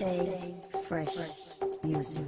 Stay fresh music.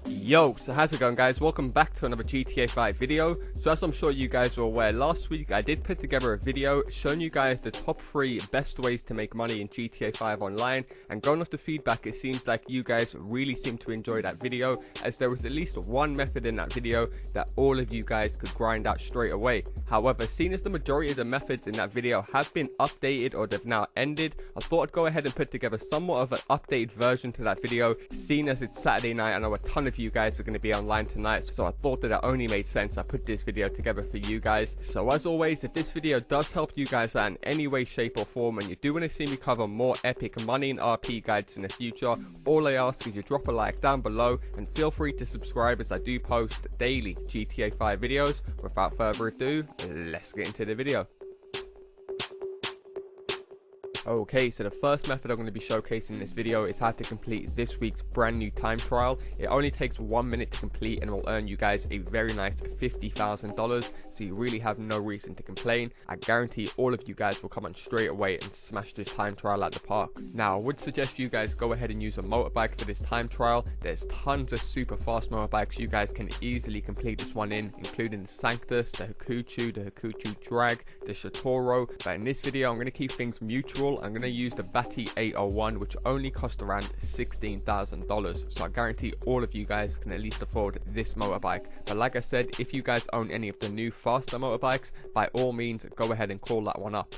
Yo, so how's it going, guys? Welcome back to another GTA 5 video. So as I'm sure you guys are aware, last week I did put together a video showing you guys the top 3 best ways to make money in GTA 5 online, and going off the feedback, it seems like you guys really seem to enjoy that video, as there was at least one method in that video that all of you guys could grind out straight away. However, seeing as the majority of the methods in that video have been updated or they've now ended, I thought I'd go ahead and put together somewhat of an updated version to that video. Seeing as it's Saturday night, I know a ton of you guys are going to be online tonight, so I thought that it only made sense I put this video together for you guys. So as always, if this video does help you guys out in any way, shape or form, and you do want to see me cover more epic money and RP guides in the future, all I ask is you drop a like down below and feel free to subscribe, as I do post daily GTA 5 videos. Without further ado, let's get into the video. Okay, so the first method I'm going to be showcasing in this video is how to complete this week's brand new time trial. It only takes 1 minute to complete and will earn you guys a very nice $50,000, so you really have no reason to complain. I guarantee all of you guys will come on straight away and smash this time trial at the park. Now, I would suggest you guys go ahead and use a motorbike for this time trial. There's tons of super fast motorbikes you guys can easily complete this one in, including the Sanctus, the Hakuchu Drag, the Shatoro, but in this video I'm going to keep things mutual. I'm going to use the Batty 801, which only cost around $16,000, so I guarantee all of you guys can at least afford this motorbike. But like I said, if you guys own any of the new faster motorbikes, by all means go ahead and call that one up.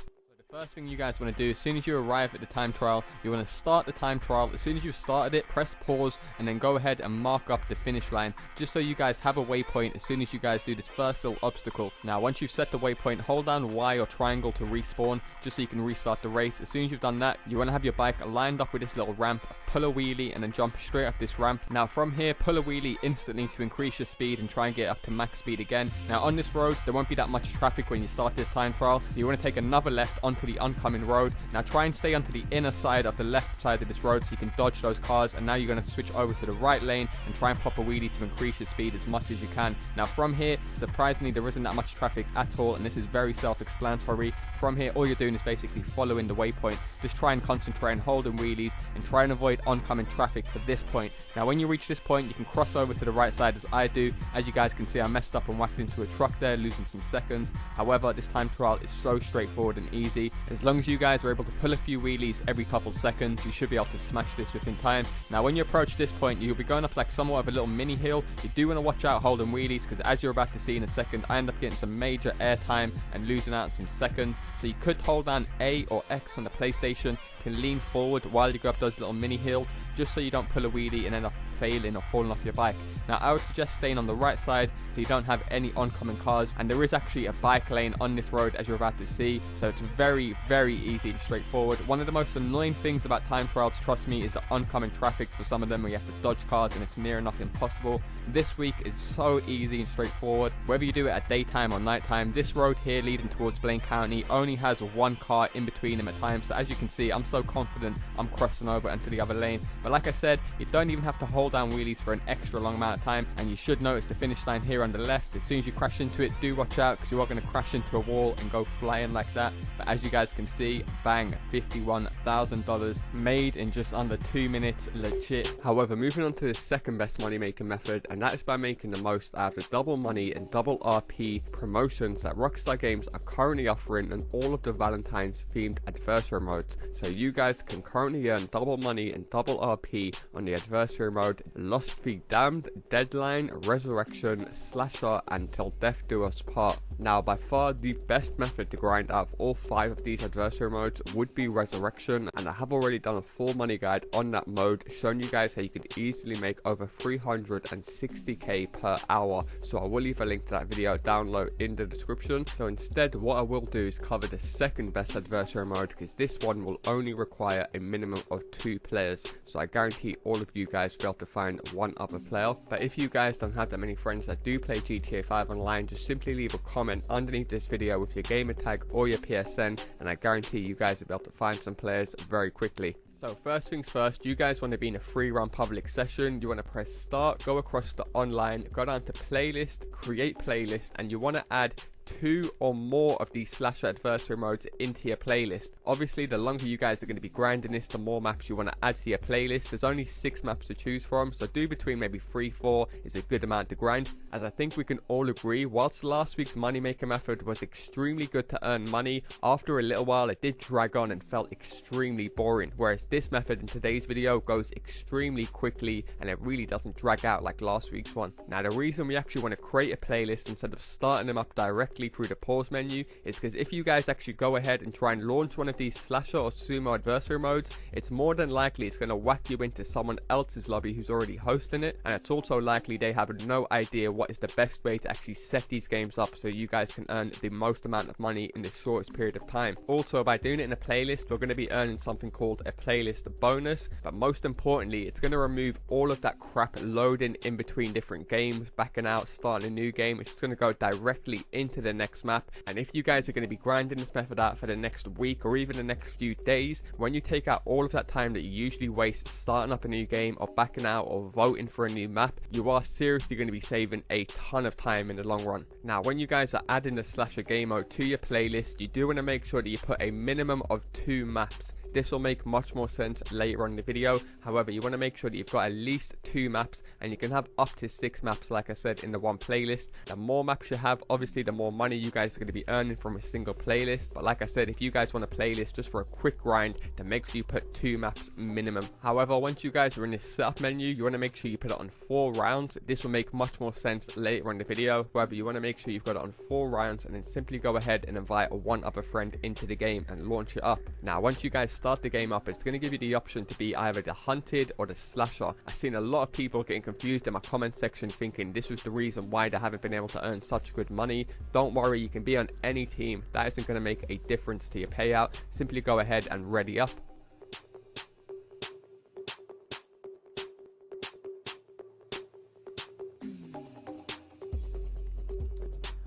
First thing you guys want to do, as soon as you arrive at the time trial, you want to start the time trial. As soon as you've started it, press pause and then go ahead and mark up the finish line, just so you guys have a waypoint as soon as you guys do this first little obstacle. Now once you've set the waypoint, hold down Y or triangle to respawn, just so you can restart the race. As soon as you've done that, you want to have your bike lined up with this little ramp, pull a wheelie and then jump straight off this ramp. Now from here, pull a wheelie instantly to increase your speed and try and get up to max speed again. Now on this road, there won't be that much traffic when you start this time trial, so you want to take another left onto the oncoming road. Now try and stay onto the inner side of the left side of this road so you can dodge those cars, and now you're going to switch over to the right lane and try and pop a wheelie to increase your speed as much as you can. Now from here, surprisingly there isn't that much traffic at all, and this is very self-explanatory. From here, all you're doing is basically following the waypoint. Just try and concentrate on holding wheelies and try and avoid oncoming traffic to this point. Now when you reach this point, you can cross over to the right side as I do. As you guys can see, I messed up and whacked into a truck there, losing some seconds. However, this time trial is so straightforward and easy. As long as you guys are able to pull a few wheelies every couple seconds, you should be able to smash this within time. Now when you approach this point, you'll be going up like somewhat of a little mini hill. You do want to watch out holding wheelies, because as you're about to see in a second, I end up getting some major air time and losing out some seconds. So you could hold down A or X on the PlayStation, can lean forward while you go up those little mini hills, just so you don't pull a wheelie and end up failing or falling off your bike. Now I would suggest staying on the right side so you don't have any oncoming cars, and there is actually a bike lane on this road as you're about to see, so it's very easy and straightforward. One of the most annoying things about time trials, trust me, is the oncoming traffic for some of them, where you have to dodge cars and it's near enough impossible. This week is so easy and straightforward, whether you do it at daytime or nighttime. This road here leading towards Blaine County only has one car in between them at times, so as you can see, I'm so confident I'm crossing over into the other lane. But like I said, you don't even have to hold down wheelies for an extra long amount of time, and you should notice the finish line here on the left. As soon as you crash into it, do watch out, because you are going to crash into a wall and go flying like that. But as you guys can see, bang, $51,000 made in just under 2 minutes, legit. However, moving on to the second best money making method, and that is by making the most out of the double money and double RP promotions that Rockstar Games are currently offering on all of the Valentine's themed adversary modes. So you guys can currently earn double money and double RP on the adversary mode Lost v Damned, Deadline, Resurrection, Slasher and Till Death Do Us Part. Now by far the best method to grind out of all 5 of these adversary modes would be Resurrection, and I have already done a full money guide on that mode showing you guys how you could easily make over 360k per hour, so I will leave a link to that video down below in the description. So instead what I will do is cover the second best adversary mode, because this one will only require a minimum of 2 players, so I guarantee all of you guys will be able to find one other player. But if you guys don't have that many friends that do play GTA 5 online, just simply leave a comment underneath this video with your gamer tag or your PSN, and I guarantee you guys will be able to find some players very quickly. So first things first, you guys want to be in a free run public session. You want to press start, go across to online, go down to playlist, create playlist, and you want to add 2 or more of these slasher adversary modes into your playlist. Obviously, the longer you guys are going to be grinding this, the more maps you want to add to your playlist. There's only 6 maps to choose from, so do between maybe 3-4 is a good amount to grind, as I think we can all agree, whilst last week's moneymaker method was extremely good to earn money, after a little while it did drag on and felt extremely boring, whereas this method in today's video goes extremely quickly and it really doesn't drag out like last week's one. Now, the reason we actually want to create a playlist instead of starting them up directly through the pause menu is because if you guys actually go ahead and try and launch one of these slasher or sumo adversary modes, it's more than likely it's going to whack you into someone else's lobby who's already hosting it, and it's also likely they have no idea what is the best way to actually set these games up so you guys can earn the most amount of money in the shortest period of time. Also, by doing it in a playlist, we're going to be earning something called a playlist bonus, but most importantly, it's going to remove all of that crap loading in between different games, backing out, starting a new game. It's just going to go directly into the next map, and if you guys are going to be grinding this method out for the next week or even the next few days, when you take out all of that time that you usually waste starting up a new game or backing out or voting for a new map, you are seriously going to be saving a ton of time in the long run. Now, when you guys are adding the slasher game mode to your playlist, you do want to make sure that you put a minimum of 2 maps. This will make much more sense later on in the video. However, you want to make sure that you've got at least 2 maps, and you can have up to 6 maps like I said in the one playlist. The more maps you have, obviously the more money you guys are going to be earning from a single playlist, but like I said, if you guys want a playlist just for a quick grind, then make sure you put 2 maps minimum. However, once you guys are in this setup menu, you want to make sure you put it on 4 rounds. This will make much more sense later on in the video. However, you want to make sure you've got it on 4 rounds and then simply go ahead and invite one other friend into the game and launch it up. Now, once you guys start the game up, it's going to give you the option to be either the hunted or the slasher. I've seen a lot of people getting confused in my comment section thinking this was the reason why they haven't been able to earn such good money. Don't worry, you can be on any team. That isn't going to make a difference to your payout. Simply go ahead and ready up.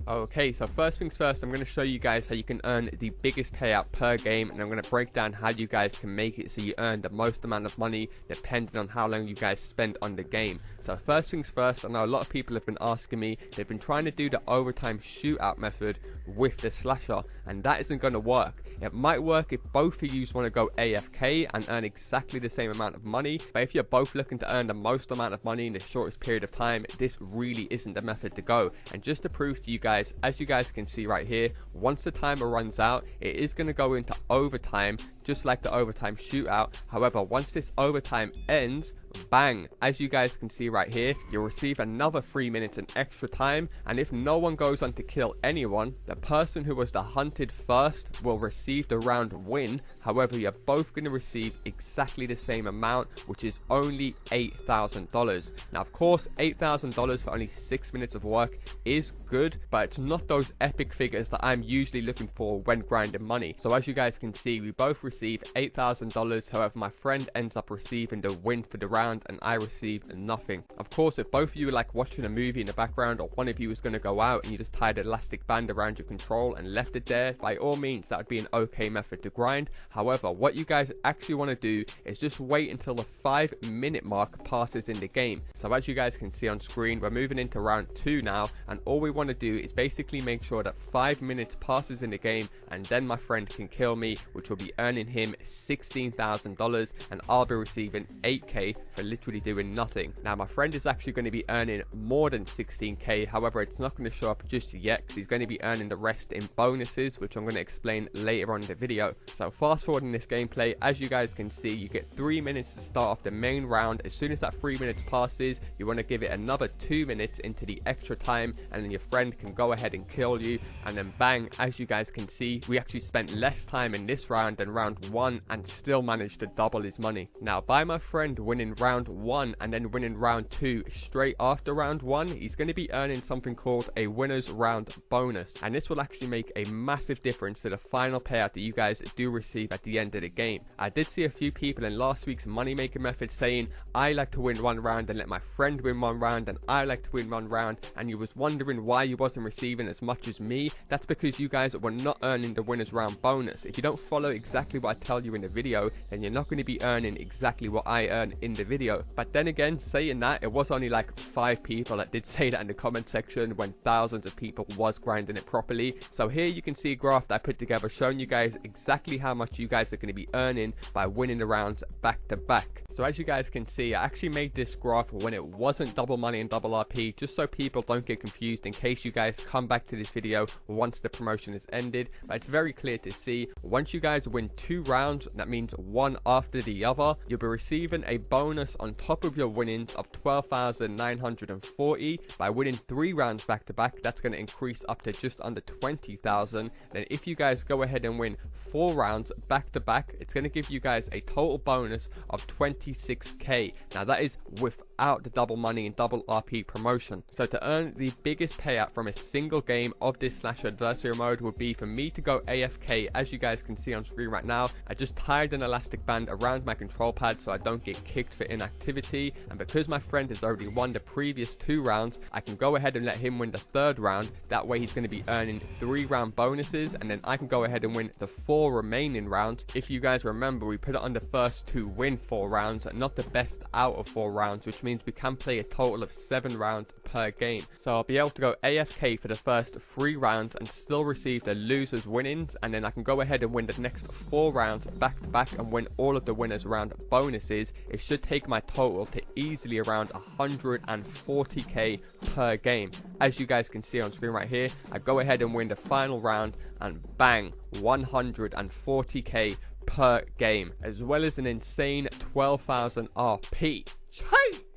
Okay, so first things first, I'm going to show you guys how you can earn the biggest payout per game, and I'm going to break down how you guys can make it so you earn the most amount of money depending on how long you guys spend on the game. So first things first, I know a lot of people have been asking me, they've been trying to do the overtime shootout method with the slasher, and that isn't going to work. It might work if both of you want to go AFK and earn exactly the same amount of money, but if you're both looking to earn the most amount of money in the shortest period of time, this really isn't the method to go. And just to prove to you guys, as you guys can see right here, once the timer runs out, it is going to go into overtime, just like the overtime shootout. However, once this overtime ends, bang, as you guys can see right here, you'll receive another 3 minutes in extra time, and if no one goes on to kill anyone, the person who was the hunted first will receive the round win. However, you're both going to receive exactly the same amount, which is only $8,000. Now, of course, $8,000 for only 6 minutes of work is good, but it's not those epic figures that I'm usually looking for when grinding money. So as you guys can see, we both receive $8,000. However, my friend ends up receiving the win for the round and I receive nothing. Of course, if both of you are like watching a movie in the background, or one of you is going to go out and you just tied an elastic band around your control and left it there, by all means that would be an okay method to grind. However, what you guys actually want to do is just wait until the 5-minute mark passes in the game. So as you guys can see on screen, we're moving into round 2 now, and all we want to do is basically make sure that 5 minutes passes in the game, and then my friend can kill me, which will be earning him $16,000, and I'll be receiving 8k for literally doing nothing. Now, my friend is actually going to be earning more than 16k. However, it's not going to show up just yet because he's going to be earning the rest in bonuses, which I'm going to explain later on in the video. So fast forward in this gameplay, as you guys can see, you get 3 minutes to start off the main round. As soon as that 3 minutes passes, you want to give it another 2 minutes into the extra time, and then your friend can go ahead and kill you, and then bang, as you guys can see, we actually spent less time in this round than round 1 and still managed to double his money. Now, by my friend winning round 1 and then winning round 2 straight after round 1, he's going to be earning something called a winner's round bonus, and this will actually make a massive difference to the final payout that you guys do receive at the end of the game. I did see a few people in last week's moneymaker method saying, I like to win one round and let my friend win one round, and I like to win one round, and you was wondering why you wasn't receiving as much as me, that's because you guys were not earning the winners round bonus. If you don't follow exactly what I tell you in the video, then you're not going to be earning exactly what I earn in the video. But then again, saying that, it was only like 5 people that did say that in the comment section when thousands of people was grinding it properly. So here you can see a graph that I put together showing you guys exactly how much you guys are going to be earning by winning the rounds back to back. So as you guys can see, I actually made this graph when it wasn't double money and double RP, just so people don't get confused in case you guys come back to this video once the promotion is ended. But it's very clear to see, once you guys win 2 rounds, that means one after the other, you'll be receiving a bonus on top of your winnings of 12,940. By winning 3 rounds back to back, that's going to increase up to just under 20,000. Then if you guys go ahead and win 4 rounds back to back, it's going to give you guys a total bonus of 26k. Now that is without the double money and double RP promotion. So to earn the biggest payout from a single game of this slash adversary mode would be for me to go AFK. As you guys can see on screen right now, I just tied an elastic band around my control pad so I don't get kicked for inactivity, and because my friend has already won the previous 2 rounds, I can go ahead and let him win the 3rd round. That way he's going to be earning 3 round bonuses, and then I can go ahead and win the 4 remaining rounds. If you guys remember, we put it on the first to win 4 rounds, not the best out of 4 rounds, which means we can play a total of 7 rounds per game. So I'll be able to go AFK for the first 3 rounds and still receive the losers winnings, and then I can go ahead and win the next 4 rounds back to back and win all of the winners round bonuses. It should take my total to easily around 140k per game. As you guys can see on screen right here, I go ahead and win the final round and bang, 140k per game, as well as an insane 12,000 RP.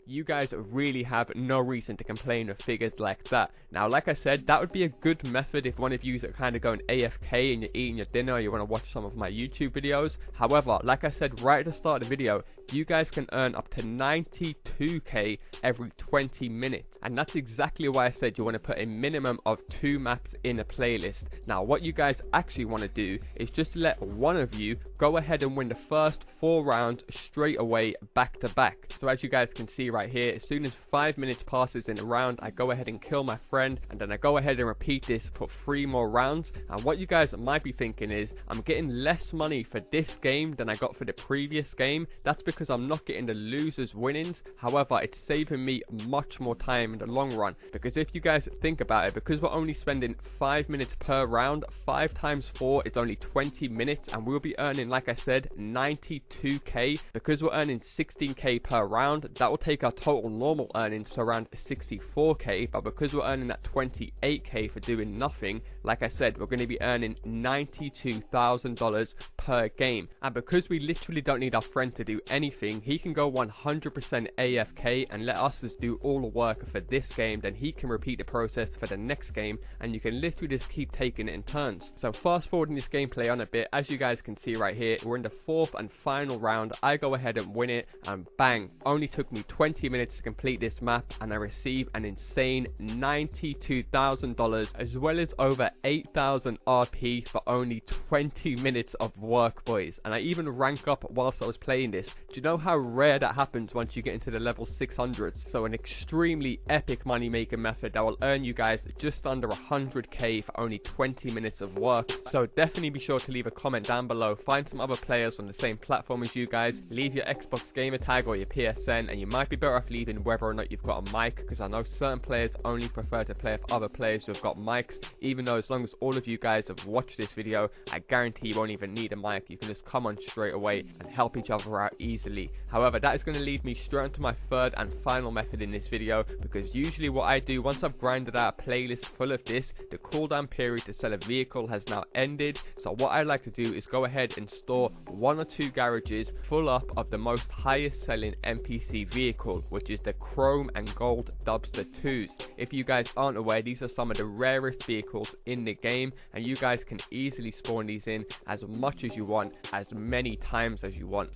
You guys really have no reason to complain with figures like that. Now, like I said, that would be a good method if one of you are kind of going AFK and you're eating your dinner or you want to watch some of my YouTube videos. However, like I said right at the start of the video, you guys can earn up to 92k every 20 minutes. And that's exactly why I said you want to put a minimum of 2 maps in a playlist. Now, what you guys actually want to do is just let one of you go ahead and win the first 4 rounds straight away back to back. So as you guys can see right here, as soon as 5 minutes passes in a round, I go ahead and kill my friend, and then I go ahead and repeat this for 3 more rounds. And what you guys might be thinking is, I'm getting less money for this game than I got for the previous game. That's because I'm not getting the losers winnings. However, it's saving me much more time in the long run, because if you guys think about it, because we're only spending 5 minutes per round, 5 times 4 is only 20 minutes, and we'll be earning, like I said, 92k. Because we're earning 16k per round, that will take our total normal earnings to around 64k. But because we're earning that 28k for doing nothing, like I said, we're going to be earning $92,000 per game. And because we literally don't need our friend to do anything, he can go 100% AFK and let us just do all the work for this game, then he can repeat the process for the next game, and you can literally just keep taking it in turns. So fast forwarding this gameplay on a bit, as you guys can see right here, we're in the 4th and final round. I go ahead and win it, and bang, only took me 20 minutes to complete this map, and I receive an insane $92,000 as well as over 8,000 RP for only 20 minutes of work, boys. And I even rank up whilst I was playing this. Do you know how rare that happens once you get into the level 600s? So an extremely epic money making method that will earn you guys just under 100k for only 20 minutes of work. So definitely be sure to leave a comment down below, find some other players on the same platform as you guys, leave your Xbox gamer tag or your PSN, and you might be better off leaving whether or not you've got a mic, because I know certain players only prefer to play with other players who have got mics, even though as long as all of you guys have watched this video, I guarantee you won't even need a mic. You can just come on straight away and help each other out easily. However, that is going to lead me straight into my 3rd and final method in this video, because usually what I do once I've grinded out a playlist full of this, the cooldown period to sell a vehicle has now ended. So what I like to do is go ahead and store 1 or 2 garages full up of the most highest selling NPC vehicle, which is the Chrome and Gold Dubster 2s. If you guys aren't aware, these are some of the rarest vehicles in the game, and you guys can easily spawn these in as much as you want, as many times as you want.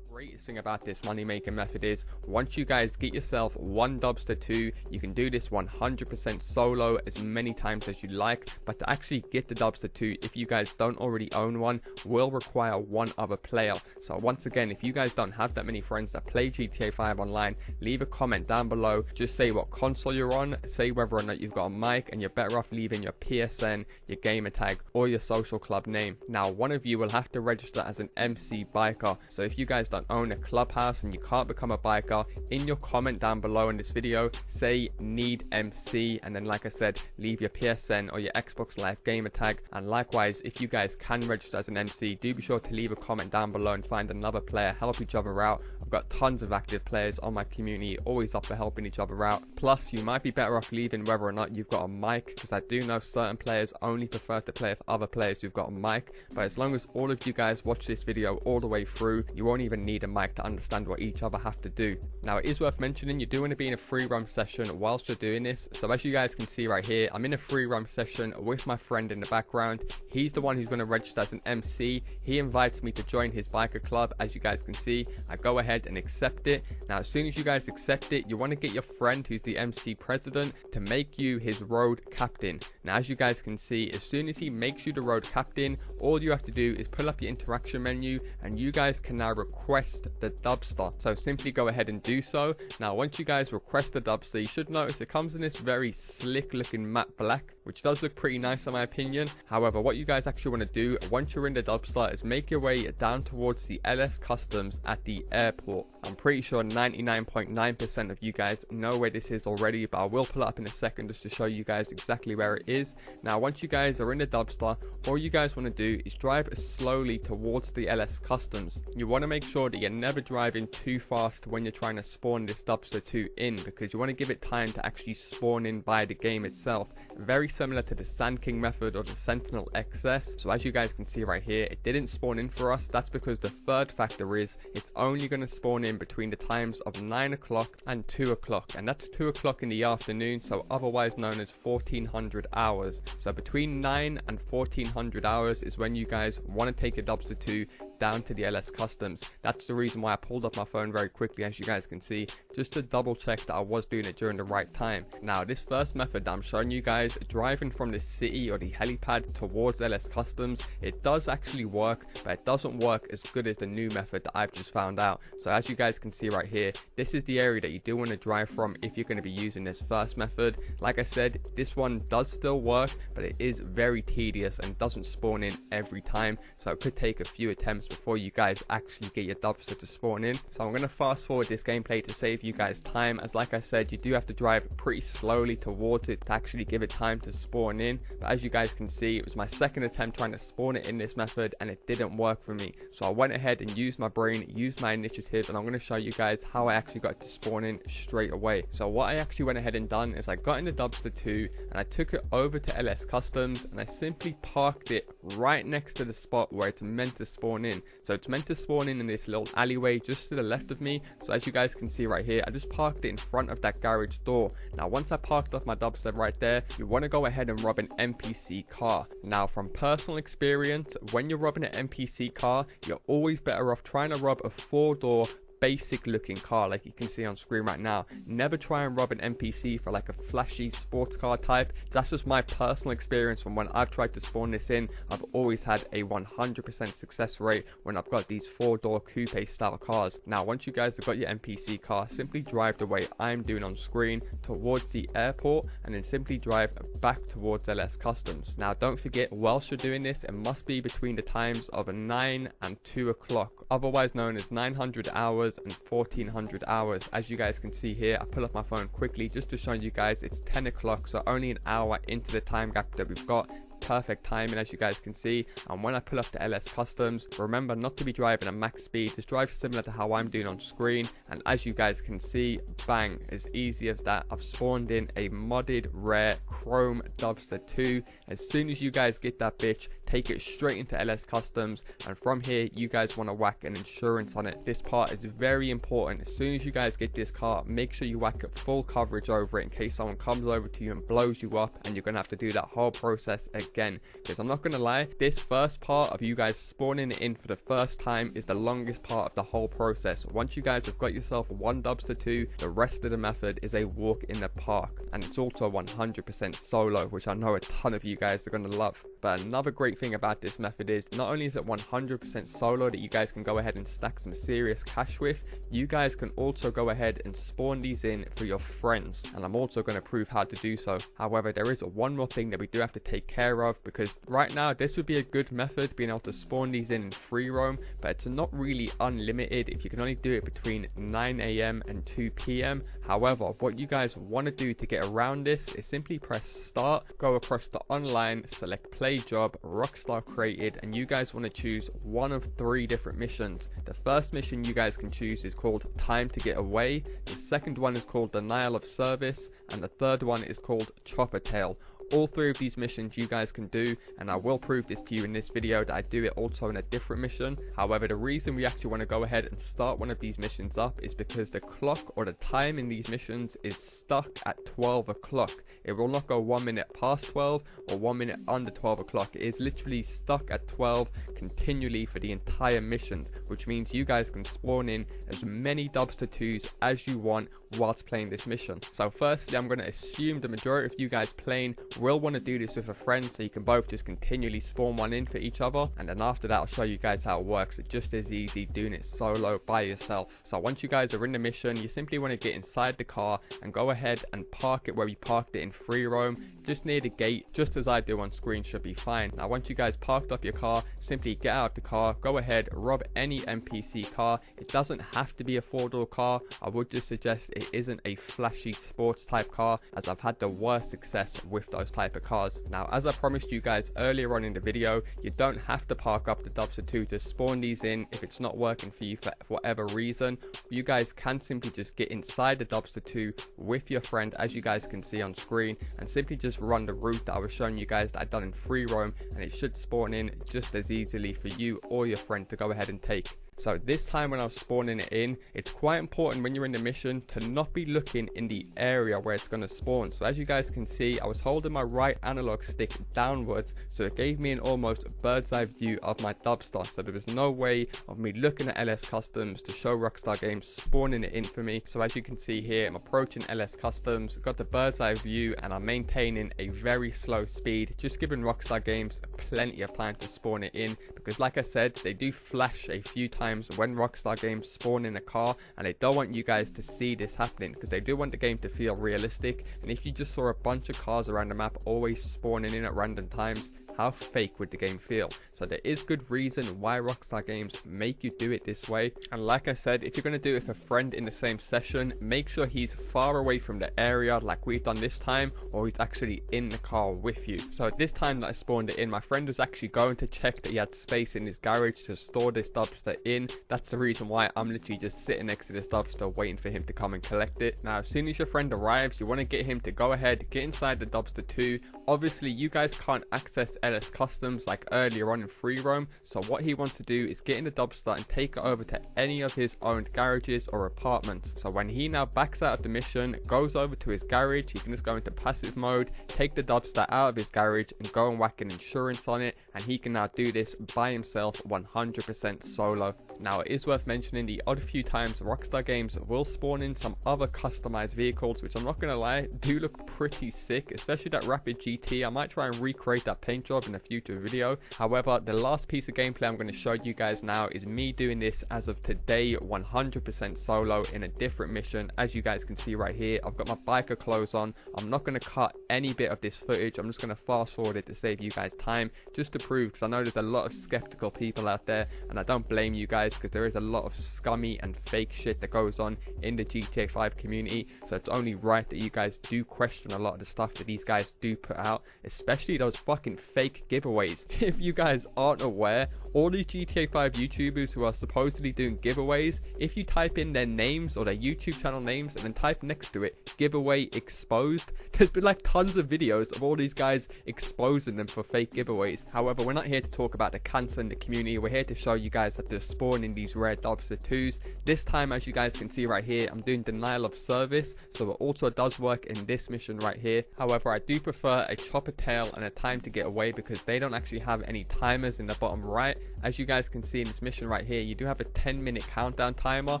greatest thing about this money making method is once you guys get yourself one Dubster 2, you can do this 100% solo as many times as you like, but to actually get the Dubster 2, if you guys don't already own one, will require one other player. So once again, if you guys don't have that many friends that play GTA 5 online, leave a comment down below, just say what console you're on, say whether or not you've got a mic, and you're better off leaving your PSN, your gamer tag, or your social club name. Now one of you will have to register as an MC biker, so if you guys don't own a clubhouse and you can't become a biker, in your comment down below in this video say need MC, and then like I said, leave your PSN or your Xbox Live gamer tag. And likewise, if you guys can register as an MC, do be sure to leave a comment down below and find another player, help each other out. I've got tons of active players on my community, always up for helping each other out. Plus you might be better off leaving whether or not you've got a mic, because I do know certain players only prefer to play with other players who've got a mic, but as long as all of you guys watch this video all the way through, you won't even need a mic to understand what each other have to do. Now it is worth mentioning, you do want to be in a free roam session whilst you're doing this. So as you guys can see right here, I'm in a free roam session with my friend in the background. He's the one who's going to register as an MC. He invites me to join his biker club. As you guys can see, I go ahead and accept it. Now as soon as you guys accept it, you want to get your friend who's the MC president to make you his road captain. Now as you guys can see, as soon as he makes you the road captain, all you have to do is pull up your interaction menu and you guys can now request the Dubster. So simply go ahead and do so. Now once you guys request the Dubster, you should notice it comes in this very slick looking matte black, which does look pretty nice in my opinion. However, what you guys actually want to do once you're in the Dubster is make your way down towards the LS Customs at the airport. I'm pretty sure 99.9% of you guys know where this is already, but I will pull it up in a second just to show you guys exactly where it is. Now once you guys are in the Dubster, all you guys want to do is drive slowly towards the LS Customs. You want to make sure that you're never driving too fast when you're trying to spawn this Dubster 2 in, because you want to give it time to actually spawn in by the game itself. Very similar to the Sand King method or the Sentinel XS. So as you guys can see right here, it didn't spawn in for us. That's because the third factor is it's only going to spawn in between the times of 9 o'clock and 2 o'clock, and that's 2 o'clock in the afternoon, so otherwise known as 1400 hours. So between 9 and 1400 hours is when you guys want to take a Dubster 2 down to the LS Customs. That's the reason why I pulled up my phone very quickly, as you guys can see, just to double check that I was doing it during the right time. Now this first method that I'm showing you guys, driving from the city or the helipad towards LS Customs, it does actually work, but it doesn't work as good as the new method that I've just found out. So as you guys can see right here, this is the area that you do want to drive from if you're going to be using this first method. Like I said, this one does still work, but it is very tedious and doesn't spawn in every time, so it could take a few attempts before you guys actually get your Dubster to spawn in. So I'm going to fast forward this gameplay to save you guys time, as like I said, you do have to drive pretty slowly towards it to actually give it time to spawn in. But as you guys can see, it was my second attempt trying to spawn it in this method and it didn't work for me. So I went ahead and used my brain, used my initiative, and I'm going to show you guys how I actually got it to spawn in straight away. So what I actually went ahead and done is I got in the Dubster 2 and I took it over to LS Customs and I simply parked it right next to the spot where it's meant to spawn in. So it's meant to spawn in this little alleyway just to the left of me. So as you guys can see right here, I just parked it in front of that garage door. Now once I parked off my Dubster right there, you want to go ahead and rob an NPC car. Now from personal experience, when you're robbing an NPC car, you're always better off trying to rob a 4-door basic looking car like you can see on screen right now. Never try and rob an NPC for like a flashy sports car type. That's just my personal experience from when I've tried to spawn this in. I've always had a 100% success rate when I've got these 4-door coupe style cars. Now once you guys have got your NPC car, simply drive the way I'm doing on screen towards the airport and then simply drive back towards LS Customs. Now don't forget, whilst you're doing this, it must be between the times of 9 and 2 o'clock, otherwise known as 900 hours and 1400 hours. As you guys can see here, I pull up my phone quickly just to show you guys it's 10 o'clock, so only an hour into the time gap that we've got. Perfect timing, as you guys can see. And when I pull up to LS Customs, remember not to be driving at max speed, just drive similar to how I'm doing on screen. And as you guys can see, bang, as easy as that, I've spawned in a modded rare chrome Dubster 2. As soon as you guys get that bitch, take it straight into LS Customs, and from here you guys want to whack an insurance on it. This part is very important. As soon as you guys get this car, make sure you whack it full coverage over it in case someone comes over to you and blows you up and you're gonna have to do that whole process again. again, because I'm not gonna lie, this first part of you guys spawning it in for the first time is the longest part of the whole process. Once you guys have got yourself 1 dumpster 2, the rest of the method is a walk in the park, and it's also 100% solo, which I know a ton of you guys are gonna love. But another great thing about this method is not only is it 100% solo that you guys can go ahead and stack some serious cash with, you guys can also go ahead and spawn these in for your friends, and I'm also going to prove how to do so. However, there is one more thing that we do have to take care of, because right now this would be a good method, being able to spawn these in free roam, but it's not really unlimited if you can only do it between 9 AM and 2 PM. However, what you guys want to do to get around this is simply press start, go across to online, select play job, Rockstar created, and you guys want to choose one of 3 different missions. The first mission you guys can choose is called Time to Get Away, the second one is called Denial of Service, and the third one is called Chopper Tail. All 3 of these missions you guys can do, and I will prove this to you in this video that I do it also in a different mission. However, the reason we actually want to go ahead and start one of these missions up is because the clock or the time in these missions is stuck at 12 o'clock. It will not go 1 minute past 12 or 1 minute under 12 o'clock. It is literally stuck at 12 continually for the entire mission, which means you guys can spawn in as many dumpster 2s as you want whilst playing this mission. So firstly, I'm going to assume the majority of you guys playing will want to do this with a friend, so you can both just continually spawn one in for each other, and then after that I'll show you guys how it works. It's just as easy doing it solo by yourself. So once you guys are in the mission, you simply want to get inside the car and go ahead and park it where we parked it in free roam, just near the gate, just as I do on screen should be fine. Now once you guys parked up your car, simply get out of the car, go ahead, rob any NPC car. It doesn't have to be a 4-door car. I would just suggest it isn't a flashy sports type car, as I've had the worst success with those type of cars. Now, as I promised you guys earlier on in the video, you don't have to park up the dumpster 2 to spawn these in if it's not working for you for whatever reason. You guys can simply just get inside the dumpster 2 with your friend, as you guys can see on screen, and simply just run the route that I was showing you guys that I've done in free roam, and it should spawn in just as easily for you or your friend to go ahead and take. So this time when I was spawning it in, it's quite important when you're in the mission to not be looking in the area where it's going to spawn. So as you guys can see, I was holding my right analog stick downwards, so it gave me an almost bird's eye view of my dumpster. So there was no way of me looking at LS Customs to show Rockstar Games spawning it in for me. So as you can see here, I'm approaching LS Customs, got the bird's eye view, and I'm maintaining a very slow speed, just giving Rockstar Games plenty of time to spawn it in, because like I said, they do flash a few times when Rockstar Games spawn in a car, and they don't want you guys to see this happening, because they do want the game to feel realistic. And if you just saw a bunch of cars around the map always spawning in at random times, how fake would the game feel? So there is good reason why Rockstar Games make you do it this way. And like I said, if you're going to do it with a friend in the same session, make sure he's far away from the area like we've done this time, or he's actually in the car with you. So at this time that I spawned it in, my friend was actually going to check that he had space in his garage to store this dumpster in. That's the reason why I'm literally just sitting next to this dumpster waiting for him to come and collect it. Now as soon as your friend arrives, you want to get him to go ahead, get inside the dumpster 2. Obviously you guys can't access LS Customs like earlier on in free roam, so what he wants to do is get in the dumpster and take it over to any of his owned garages or apartments. So when he now backs out of the mission, goes over to his garage, he can just go into passive mode, take the dumpster out of his garage and go and whack an insurance on it, and he can now do this by himself 100% solo. Now it is worth mentioning the odd few times Rockstar Games will spawn in some other customized vehicles, which I'm not gonna lie, do look pretty sick, especially that Rapid GT. I might try and recreate that paint job in a future video. However, the last piece of gameplay I'm going to show you guys now is me doing this as of today 100% solo in a different mission. As you guys can see right here, I've got my biker clothes on. I'm not going to cut any bit of this footage. I'm just going to fast forward it to save you guys time, just to prove, because I know there's a lot of skeptical people out there, and I don't blame you guys, because there is a lot of scummy and fake shit that goes on in the GTA 5 community. So it's only right that you guys do question a lot of the stuff that these guys do put out, especially those fucking fake giveaways. If you guys aren't aware, all these GTA 5 YouTubers who are supposedly doing giveaways, if you type in their names or their YouTube channel names and then type next to it giveaway exposed, there's been like tons of videos of all these guys exposing them for fake giveaways. However, we're not here to talk about the cancer in the community. We're here to show you guys that to spawn in these rare dumpster 2s. This time, as you guys can see right here, I'm doing denial of service, so it also does work in this mission right here. However, I do prefer a chopper tail and a time to get away because they don't actually have any timers in the bottom right. As you guys can see in this mission right here, you do have a 10-minute countdown timer.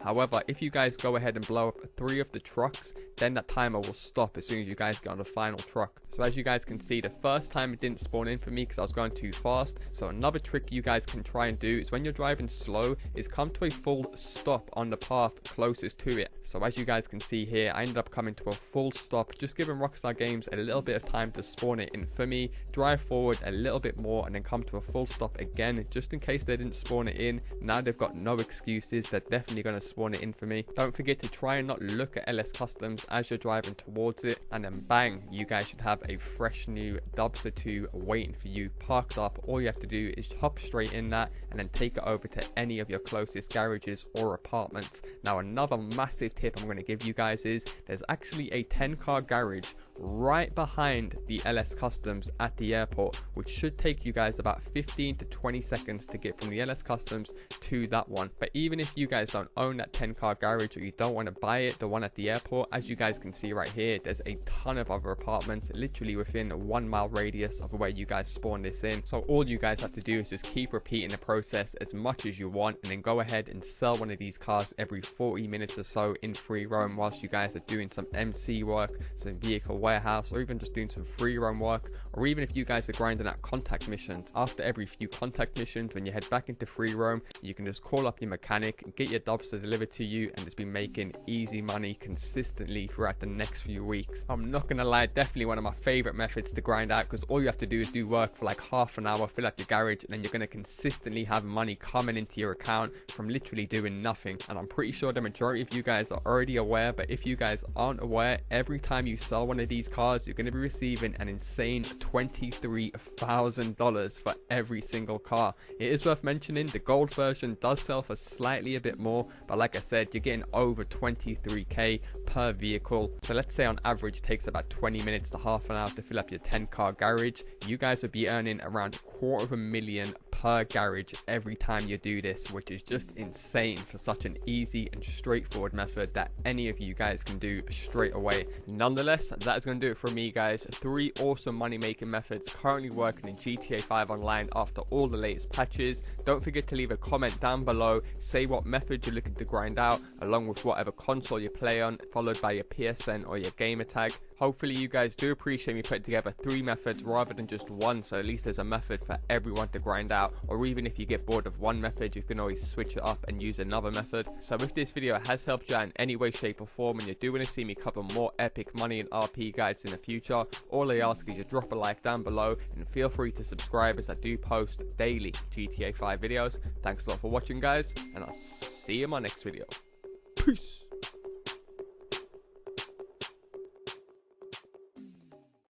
However, if you guys go ahead and blow up 3 of the trucks, then that timer will stop as soon as you guys get on the final truck. So as you guys can see, the first time it didn't spawn in for me because I was going too fast. So another trick you guys can try and do is when you're driving slow is come to a full stop on the path closest to it. So as you guys can see here, I ended up coming to a full stop, just giving Rockstar Games a little bit of time to spawn it in for me, drive forward a little bit more and then come to a full stop again, just in case they didn't spawn it in. Now they've got no excuses, they're definitely going to spawn it in for me. Don't forget to try and not look at LS Customs as you're driving towards it, and then bang, you guys should have a fresh new Dumpster 2 waiting for you, parked up. All you have to do is hop straight in that and then take it over to any of your closest garages or apartments. Now another massive tip I'm going to give you guys is there's actually a 10-car garage right behind the LS Customs at the airport, which should take you guys about 15 to 20 seconds to get from the LS Customs to that one. But even if you guys don't own that 10-car garage or you don't want to buy it, the one at the airport, as you guys can see right here, there's a ton of other apartments literally within a 1-mile radius of where you guys spawn this in. So all you guys have to do is just keep repeating the process as much as you want, and then go ahead and sell one of these cars every 40 minutes or so in free roam whilst you guys are doing some MC work, some vehicle warehouse, or even just doing some free roam work, or even if you guys are grinding out contact missions. After every few contact missions, when you head back into free roam, you can just call up your mechanic, get your dumpster delivered to you, and just be making easy money consistently throughout the next few weeks. I'm not gonna lie, definitely one of my favorite methods to grind out, because all you have to do is do work for like half an hour, fill up your garage, and then you're gonna consistently have money coming into your account from literally doing nothing. And I'm pretty sure the majority of you guys are already aware, but if you guys aren't aware, every time you sell one of these cars, you're going to be receiving an insane $23,000 for every single car. It is worth mentioning the gold version does sell for slightly a bit more, but like I said, you're getting over 23k per vehicle. So let's say on average it takes about 20 minutes to half an hour to fill up your 10-car garage. You guys would be earning around $250,000 per garage every time you do this, which is just insane for such an easy and straightforward method that any of you guys can do straight away. Nonetheless, that is going to do it for me, guys. 3 awesome money making methods currently working in GTA 5 Online after all the latest patches. Don't forget to leave a comment down below, say what method you're looking to grind out along with whatever console you play on, followed by your PSN or your gamer tag. Hopefully you guys do appreciate me putting together 3 methods rather than just one, so at least there's a method for everyone to grind out. Or even if you get bored of one method, you can always switch it up and use another method. So if this video has helped you out in any way, shape or form, and you do want to see me cover more epic money and RP guides in the future, all I ask is you drop a like down below and feel free to subscribe as I do post daily GTA 5 videos. Thanks a lot for watching, guys, and I'll see you in my next video. Peace.